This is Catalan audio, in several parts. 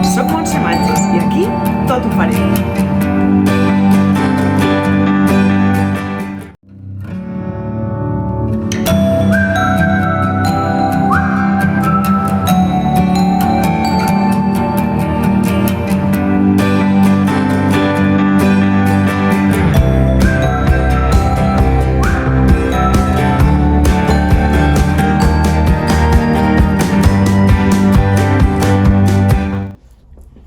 Soc Montse Matges i aquí tot ho farem.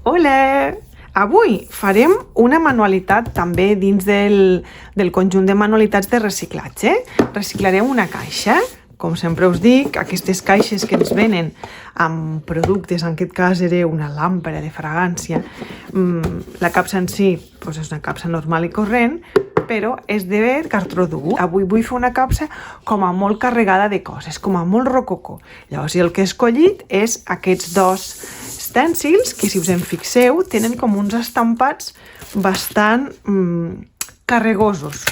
Hola! Avui farem una manualitat també dins del conjunt de manualitats de reciclatge. Reciclarem una caixa. Com sempre us dic, aquestes caixes que ens venen amb productes, en aquest cas era una làmpara de fragància. La capsa en si doncs és una capsa normal i corrent, però és de cartró dur. Avui vull fer una capsa com a molt carregada de coses, com a molt rococó. Llavors el que he escollit és aquests dos estèncils que, si us en fixeu, tenen com uns estampats bastant carregosos.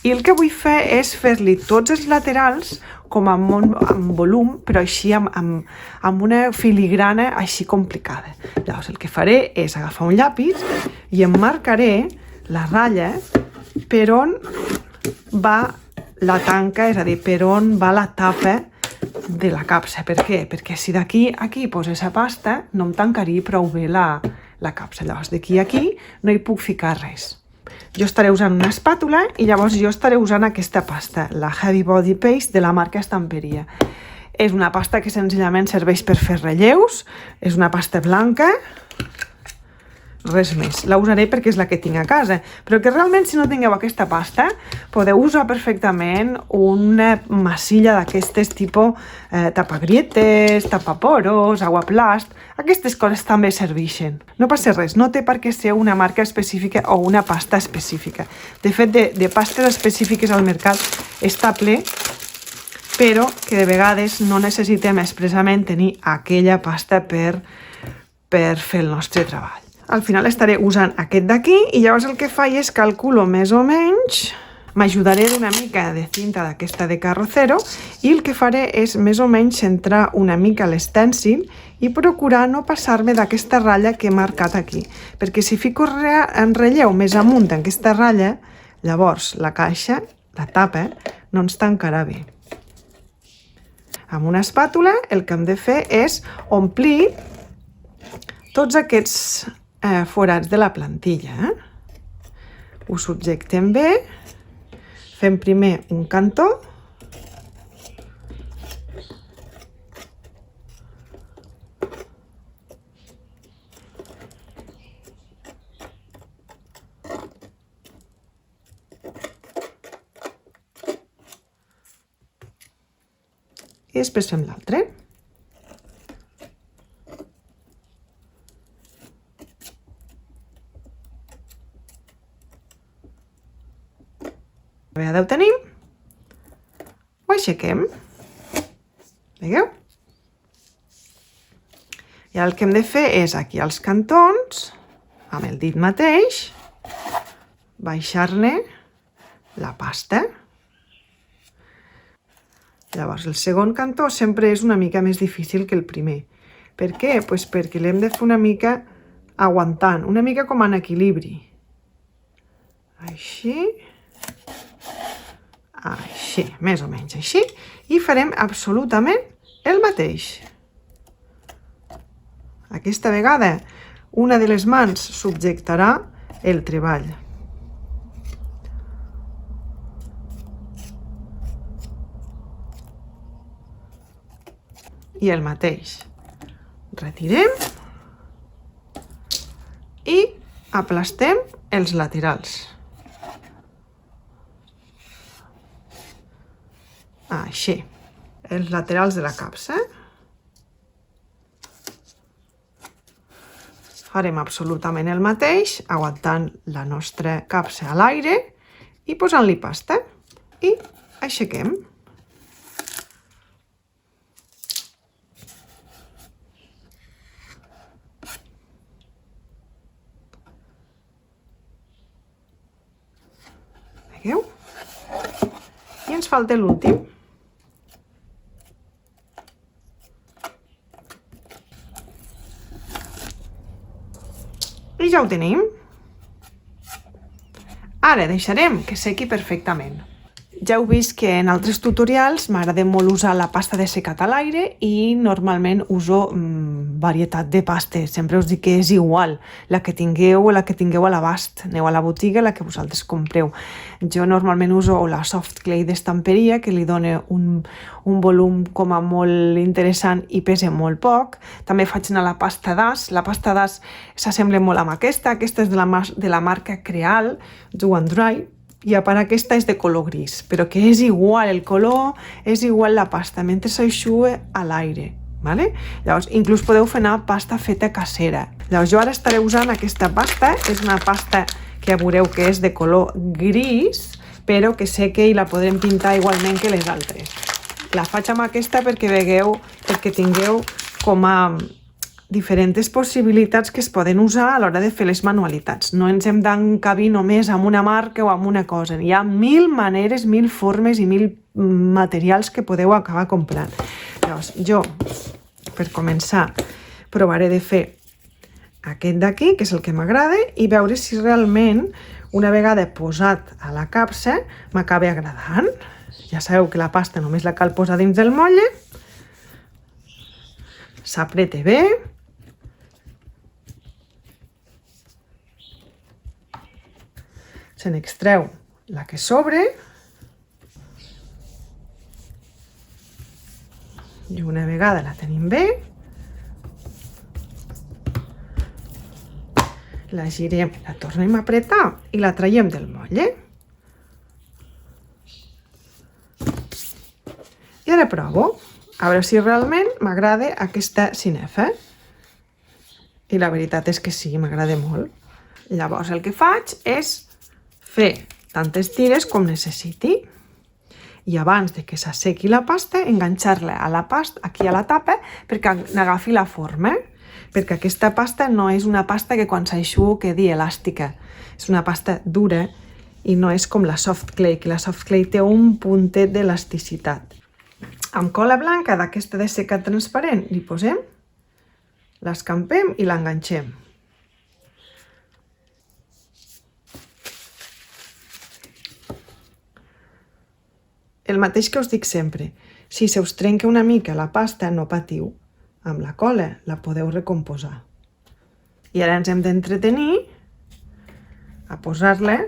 I el que vull fer és fer-li tots els laterals com amb volum, però així amb una filigrana així complicada. Llavors el que faré és agafar un llapis i em marcaré la ratlla per on va la tanca, és a dir, per on va la tapa de la capsa. Per què? Perquè si d'aquí a aquí posés la pasta no em tancaria prou bé la capsa. Llavors d'aquí a aquí no hi puc ficar res. Jo estaré usant una espàtula i llavors jo estaré usant aquesta pasta, la Heavy Body Paste de la marca Estamperia. És una pasta que senzillament serveix per fer relleus, és una pasta blanca, res més. La usaré perquè és la que tinc a casa, però que realment si no tingueu aquesta pasta podeu usar perfectament una massilla d'aquestes tipus tapagrietes, tapaporos, aguaplast. Aquestes coses també serveixen. No passa res, no té per què ser una marca específica o una pasta específica. De fet, de pastes específiques al mercat està ple, però que de vegades no necessitem expressament tenir aquella pasta per fer el nostre treball. Al final estaré usant aquest d'aquí i llavors el que faig és calculo més o menys, m'ajudaré d'una mica de cinta d'aquesta de Carrocero i el que faré és més o menys centrar una mica l'estèncil i procurar no passar-me d'aquesta ratlla que he marcat aquí, perquè si fico en relleu més amunt en aquesta ratlla, llavors la caixa, la tapa, no ens tancarà bé. Amb una espàtula el que hem de fer és omplir tots aquests forats de la plantilla. Ho subjectem bé, fem primer un cantó i després fem l'altre. Ja ho tenim, ho aixequem, veieu? I el que hem de fer és aquí als cantons, amb el dit mateix, baixar-ne la pasta. Llavors el segon cantó sempre és una mica més difícil que el primer. Per què? Pues perquè l'hem de fer una mica aguantant, una mica com en equilibri. Així, més o menys així, i farem absolutament el mateix. Aquesta vegada una de les mans subjectarà el treball. I el mateix. Retirem i aplastem els laterals. Així, els laterals de la capsa. Farem absolutament el mateix, aguantant la nostra capsa a l'aire i posant-li pasta. I aixequem. Veieu? I ens falta l'últim. I ja ho tenim. Ara deixarem que sequi perfectament. Ja heu vist que en altres tutorials m'agrada molt usar la pasta de secat a l'aire i normalment uso varietat de pastes. Sempre us dic que és igual la que tingueu a l'abast. Aneu a la botiga, la que vosaltres compreu. Jo normalment uso la soft clay d'estamperia, que li dona un volum com a molt interessant i pesa molt poc. També faig anar la pasta d'as. La pasta d'as s'assembla molt amb aquesta. Aquesta és de la marca Creal, Do and Dry. I a part aquesta és de color gris, però que és igual, el color és igual la pasta, mentre s'eixuga a l'aire. Vale? Llavors, inclús podeu fer anar pasta feta casera. Llavors, jo ara estaré usant aquesta pasta, és una pasta que ja veureu que és de color gris, però que sé que la podrem pintar igualment que les altres. La faig amb aquesta perquè tingueu com a diferents possibilitats que es poden usar a l'hora de fer les manualitats. No ens hem d'encabir només amb una marca o amb una cosa. Hi ha 1000 maneres, 1000 formes i 1000 materials que podeu acabar comprant. Llavors, jo, per començar, provaré de fer aquest d'aquí, que és el que m'agrada, i veure si realment, una vegada posat a la capsa, m'acaba agradant. Ja sabeu que la pasta només la cal posar dins del motlle, s'apreta bé, se n'extreu la que sobre i una vegada la tenim bé, la girem, la tornem a apretar i la traiem del motlle. I ara provo, a veure si realment m'agrada aquesta cinefa. I la veritat és que sí, m'agrada molt. Llavors el que faig és fer tantes tires com necessiti i abans de que s'assequi la pasta enganxar-la a la pasta, aquí a la tapa, perquè n'agafi la forma, perquè aquesta pasta no és una pasta que quan s'aixuga quedi elàstica, és una pasta dura i no és com la soft clay, que la soft clay té un puntet d'elasticitat. Amb cola blanca d'aquesta de secat transparent li posem, l'escampem i l'enganxem. El mateix que us dic sempre, si se us trenca una mica la pasta, no patiu. Amb la cola la podeu recomposar. I ara ens hem d'entretenir a posar-la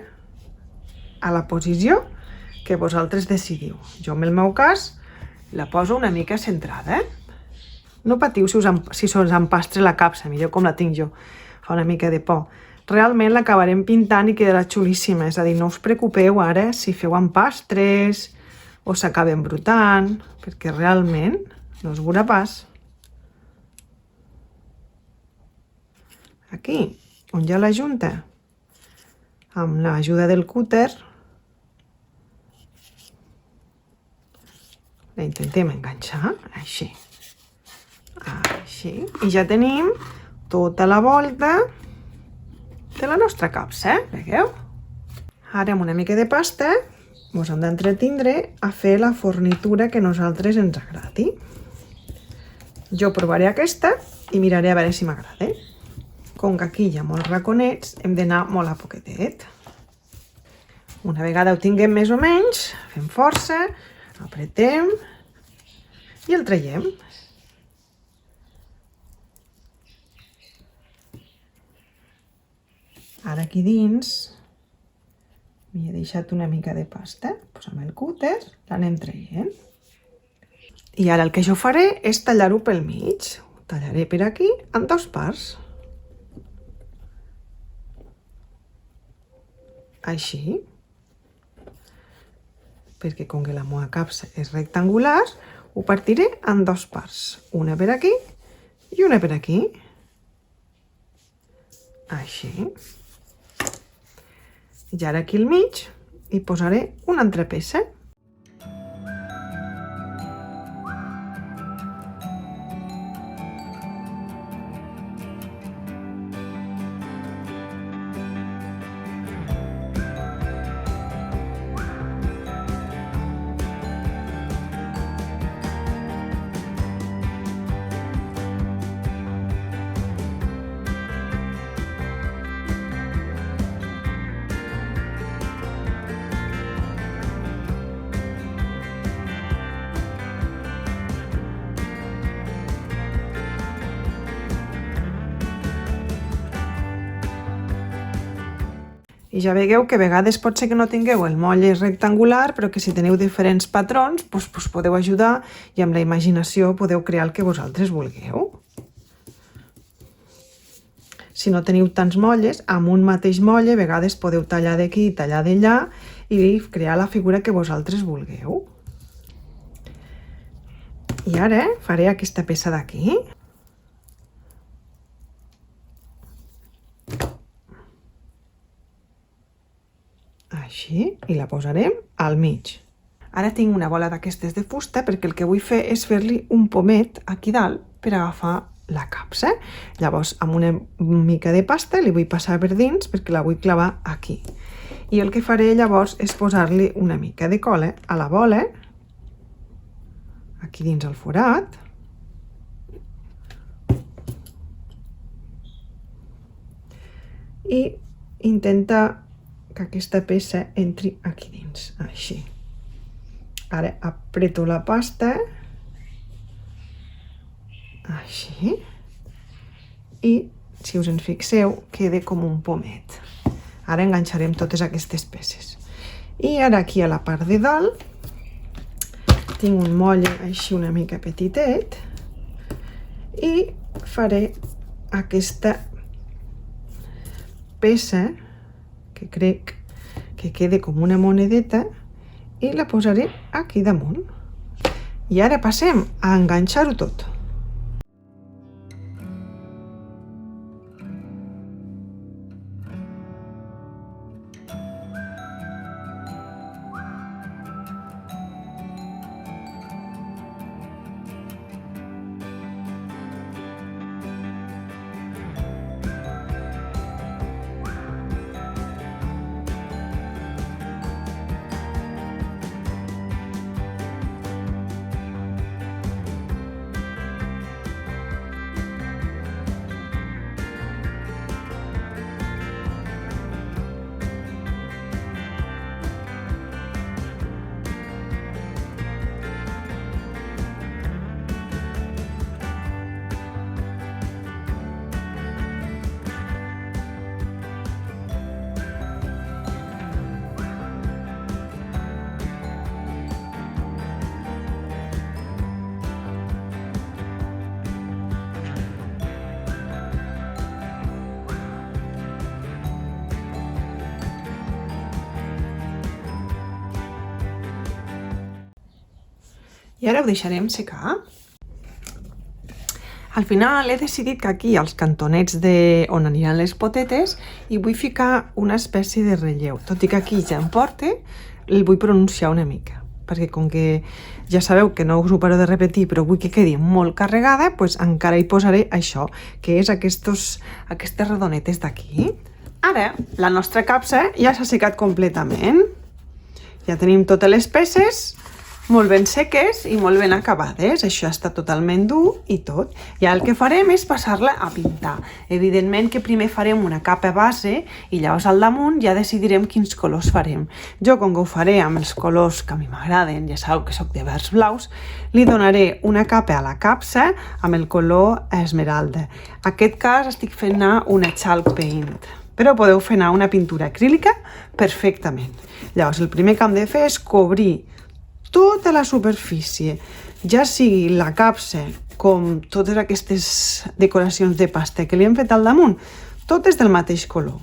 a la posició que vosaltres decidiu. Jo, en el meu cas, la poso una mica centrada. No patiu si se us empastra la capsa, millor com la tinc jo. Fa una mica de por. Realment l'acabarem pintant i quedarà xulíssima. És a dir, no us preocupeu ara si feu empastres o s'acaba embrutant, perquè realment no es veurà pas. Aquí, on hi ha la junta, amb l'ajuda del cúter, la intentem enganxar, així. Així. I ja tenim tota la volta de la nostra capsa, veieu? Ara amb una mica de pasta ens hem d'entretindre a fer la fornitura que a nosaltres ens agradi. Jo provaré aquesta i miraré a veure si m'agrada. Com que aquí hi ha molts raconets, hem d'anar molt a poquetet. Una vegada ho tinguem més o menys, fem força, apretem i el traiem. Ara aquí dins m'hi he deixat una mica de pasta, doncs amb el cúter l'anem traient. I ara el que jo faré és tallar-ho pel mig. Ho tallaré per aquí en 2 parts. Així. Perquè com que la meva capsa és rectangular, ho partiré en 2 parts. Una per aquí i una per aquí. Així. I ara aquí al mig hi posaré una altra peça. I ja veieu que a vegades pot ser que no tingueu el molle rectangular, però que si teniu diferents patrons, doncs podeu ajudar i amb la imaginació podeu crear el que vosaltres vulgueu. Si no teniu tants molles, amb un mateix molle a vegades podeu tallar d'aquí i tallar d'allà i crear la figura que vosaltres vulgueu. I ara faré aquesta peça d'aquí. Així, i la posarem al mig. Ara tinc una bola d'aquestes de fusta perquè el que vull fer és fer-li un pomet aquí dalt per agafar la capsa. Llavors, amb una mica de pasta li vull passar per dins perquè la vull clavar aquí. I el que faré llavors és posar-li una mica de cola a la bola, aquí dins el forat, i intenta que aquesta peça entri aquí dins, així. Ara apreto la pasta, així, i si us en fixeu queda com un pomet. Ara enganxarem totes aquestes peces. I ara aquí a la part de dalt tinc un molle així una mica petitet i faré aquesta peça que crec que quede com una monedeta i la posaré aquí damunt. I ara passem a enganxar-ho tot. I ara ho deixarem secar. Al final he decidit que aquí, als cantonets on aniran les potetes, hi vull ficar una espècie de relleu. Tot i que aquí ja em porta, el vull pronunciar una mica. Perquè com que ja sabeu que no us ho paro de repetir, però vull que quedi molt carregada, doncs encara hi posaré això, que és aquestes rodonetes d'aquí. Ara, la nostra capsa ja s'ha secat completament. Ja tenim totes les peces molt ben seques i molt ben acabades. Això està totalment dur i tot. I el que farem és passar-la a pintar. Evidentment que primer farem una capa base i llavors al damunt ja decidirem quins colors farem. Jo, com que ho faré amb els colors que a mi m'agraden, ja sabeu que soc de verds blaus, li donaré una capa a la capsa amb el color esmeralda. En aquest cas estic fent anar una chalk paint, però podeu fer anar una pintura acrílica perfectament. Llavors el primer que hem de fer és cobrir tota la superfície, ja sigui la capsa com totes aquestes decoracions de pasta que li hem fet al damunt, totes del mateix color.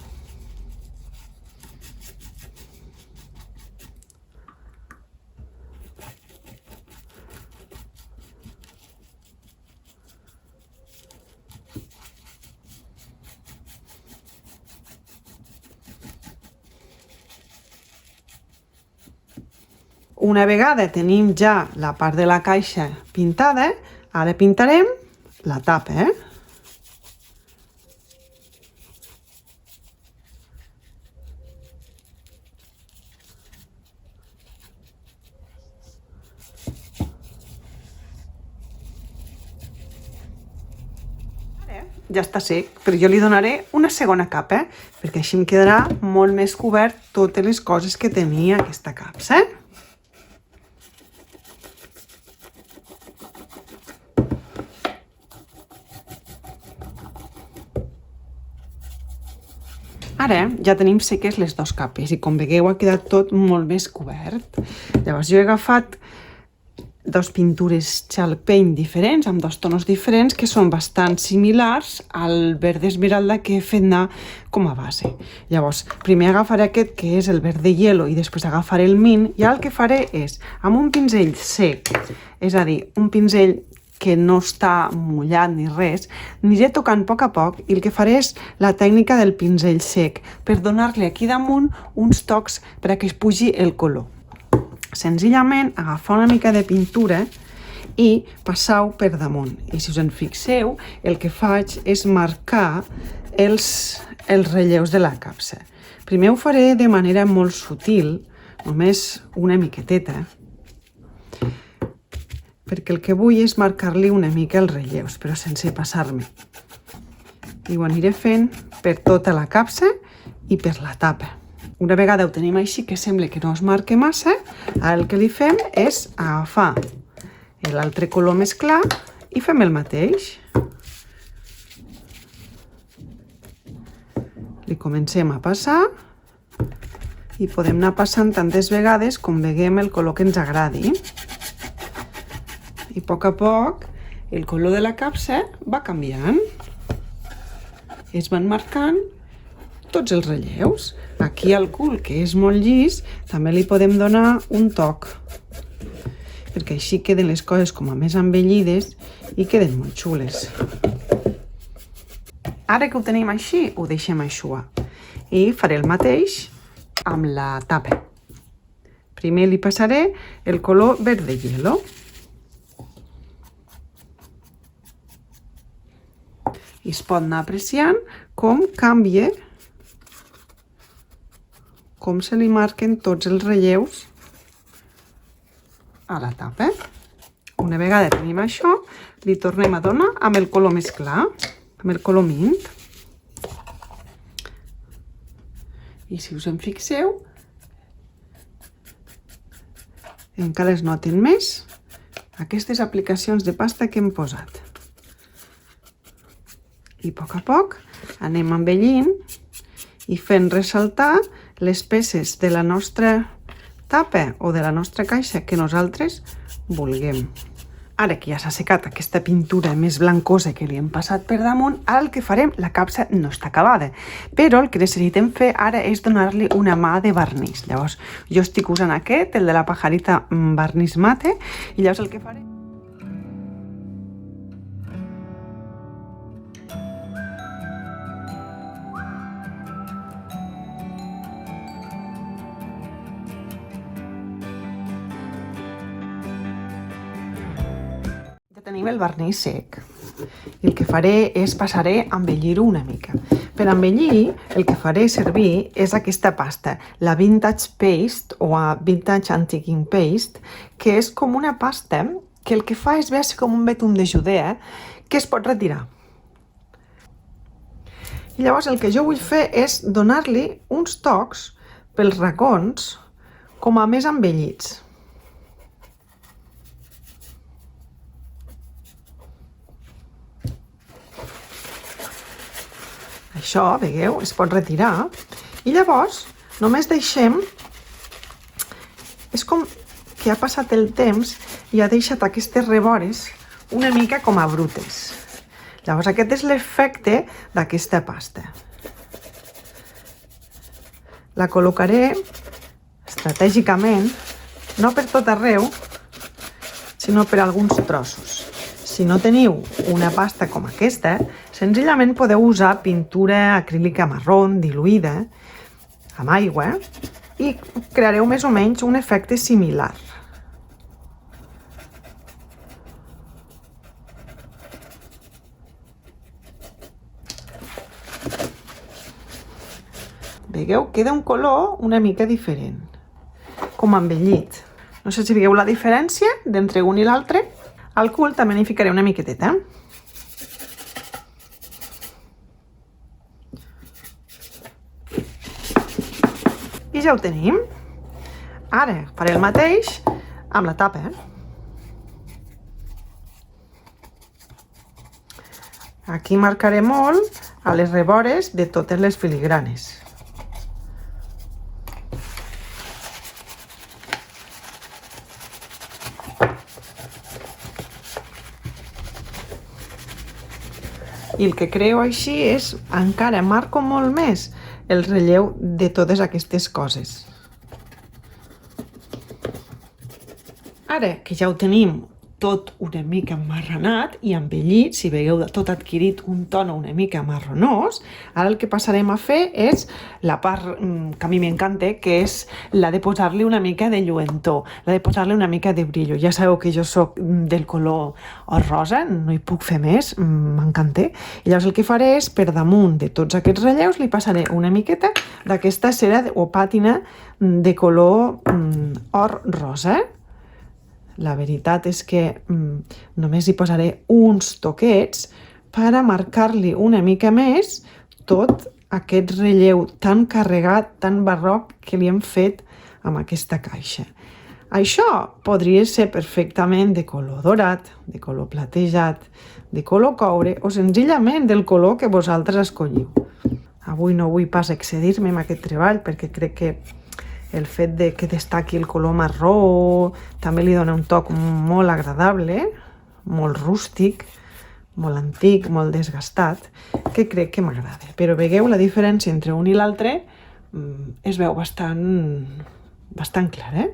Una vegada tenim ja la part de la caixa pintada, ara pintarem la tapa. Ja està sec, però jo li donaré una segona capa, perquè així em quedarà molt més cobert totes les coses que tenia aquesta capsa. Ara ja tenim seques les dues capes i com veieu ha quedat tot molt més cobert. Llavors jo he agafat dos pintures chalk paint diferents, amb dos tonos diferents, que són bastant similars al verd esmeralda que he fet anar com a base. Llavors, primer agafaré aquest, que és el verd de hielo, i després agafaré el mint, i ara el que faré és, amb un pinzell sec, és a dir, un pinzell que no està mullat ni res, aniré tocant a poc i el que faré és la tècnica del pinzell sec, per donar-li aquí damunt uns tocs per a que es pugi el color. Senzillament agafar una mica de pintura i passar-ho per damunt. I si us en fixeu, el que faig és marcar els relleus de la capsa. Primer ho faré de manera molt sutil, només una miqueteta, perquè el que vull és marcar-li una mica els relleus, però sense passar-me. I ho aniré fent per tota la capsa i per la tapa. Una vegada ho tenim així, que sembla que no es marca massa, ara el que li fem és agafar l'altre color més clar i fem el mateix. Li comencem a passar i podem anar passant tantes vegades com veiem el color que ens agradi. I a poc el color de la capsa va canviant. Es van marcant tots els relleus. Aquí al cul, que és molt llis, també li podem donar un toc, perquè així queden les coses com a més embellides i queden molt xules. Ara que ho tenim així, ho deixem eixugar. I faré el mateix amb la tapa. Primer li passaré el color verd de hielo. I es pot anar apreciant com canvia, com se li marquen tots els relleus a la tapa. Una vegada tenim això, li tornem a donar amb el color més clar, amb el color mint. I si us en fixeu, encara es noten més aquestes aplicacions de pasta que hem posat. I a poc anem embellint i fent ressaltar les peces de la nostra tapa o de la nostra caixa que nosaltres vulguem. Ara que ja s'ha secat aquesta pintura més blancosa que li hem passat per damunt, ara el que farem, la capsa no està acabada, però el que necessitem fer ara és donar-li una mà de vernís. Llavors, jo estic usant aquest, el de la pajarita vernís mate, i llavors el que faré... Tenim el vernís sec i el que faré és passaré a embellir-ho una mica. Per embellir el que faré servir és aquesta pasta, la Vintage Paste o Vintage Antiquing Paste, que és com una pasta que el que fa és veure com un betum de Judea que es pot retirar. I llavors el que jo vull fer és donar-li uns tocs pels racons com a més embellits. Això, veieu, es pot retirar i llavors només deixem, és com que ha passat el temps i ha deixat aquestes rebores una mica com a brutes. Llavors aquest és l'efecte d'aquesta pasta. La col·locaré estratègicament, no per tot arreu, sinó per alguns trossos. Si no teniu una pasta com aquesta, senzillament podeu usar pintura acrílica marró diluïda amb aigua i creareu més o menys un efecte similar. Veieu? Queda un color una mica diferent, com embellit. No sé si veieu la diferència d'entre un i l'altre. Al cul també n'hi ficaré una miqueteta. I ja ho tenim. Ara faré el mateix amb la tapa. Aquí marcaré molt a les rebores de totes les filigranes. I el que creo així és, encara marco molt més el relleu de totes aquestes coses. Ara que ja ho tenim tot una mica emmarranat i embellit, si veieu tot adquirit un tono una mica marronós, ara el que passarem a fer és la part que a mi m'encanta, que és la de posar-li una mica de lluentor, la de posar-li una mica de brillo. Ja sabeu que jo soc del color rosa, no hi puc fer més, m'encanta. I llavors el que faré és, per damunt de tots aquests relleus, li passaré una miqueta d'aquesta cera o pàtina de color or rosa. La veritat és que només hi posaré uns toquets per a marcar-li una mica més tot aquest relleu tan carregat, tan barroc que li hem fet amb aquesta caixa. Això podria ser perfectament de color dorat, de color platejat, de color coure o senzillament del color que vosaltres escolliu. Avui no vull pas excedir-me amb aquest treball perquè crec que el fet de que destaqui el color marró també li dona un toc molt agradable, molt rústic, molt antic, molt desgastat, que crec que m'agrada. Però veieu la diferència entre un i l'altre, es veu bastant clar,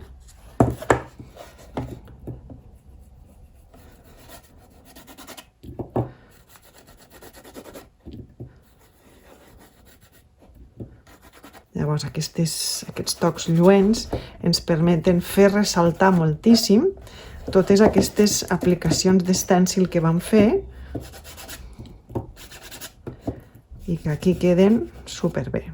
Llavors aquests tocs lluents ens permeten fer ressaltar moltíssim totes aquestes aplicacions d'estèncil que vam fer i que aquí queden superbé.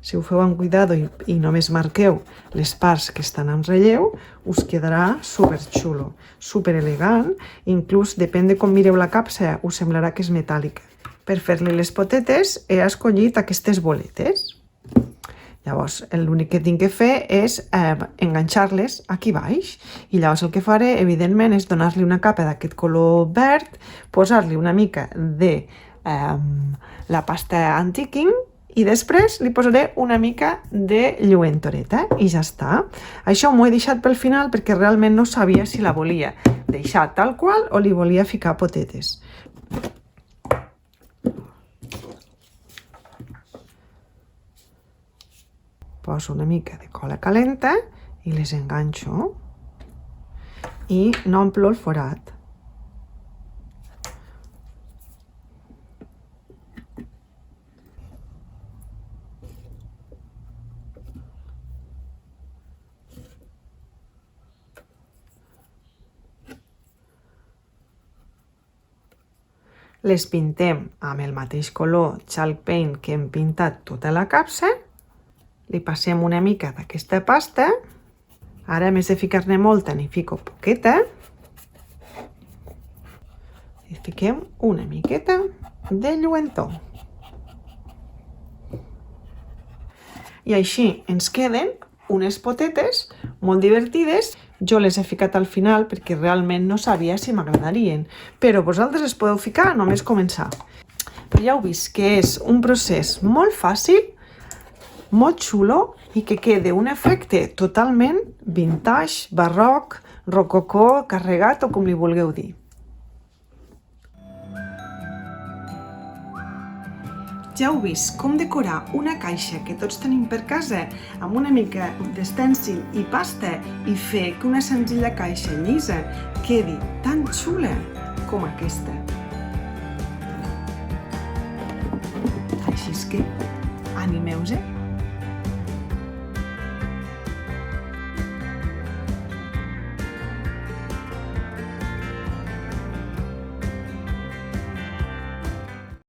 Si ho feu amb cuidado i només marqueu les parts que estan en relleu, us quedarà superxulo, superelegant, inclús depèn de com mireu la capsa, us semblarà que és metàl·lica. Per fer-li les potetes he escollit aquestes boletes. Llavors, l'únic que tinc que fer és enganxar-les aquí baix i llavors el que faré, evidentment, és donar-li una capa d'aquest color verd, posar-li una mica de la pasta anti-king i després li posaré una mica de lluentoreta i ja està. Això m'ho he deixat pel final perquè realment no sabia si la volia deixar tal qual o li volia ficar potetes. Poso una mica de cola calenta i les enganxo i n'omplo el forat. Les pintem amb el mateix color chalk paint que hem pintat tota la capsa. Li passem una mica d'aquesta pasta. Ara, a més de ficar-ne molta, n'hi fico poqueta. I fiquem una miqueta de lluentor. I així ens queden unes potetes molt divertides. Jo les he ficat al final perquè realment no sabia si m'agradarien, però vosaltres les podeu ficar només començar. Però ja heu vist que és un procés molt fàcil, molt xulo i que quede un efecte totalment vintage, barroc, rococó, carregat o com li vulgueu dir. Ja heu vist com decorar una caixa que tots tenim per casa amb una mica d'estèncil i pasta i fer que una senzilla caixa llisa quedi tan xula com aquesta. Així és que animeu-vos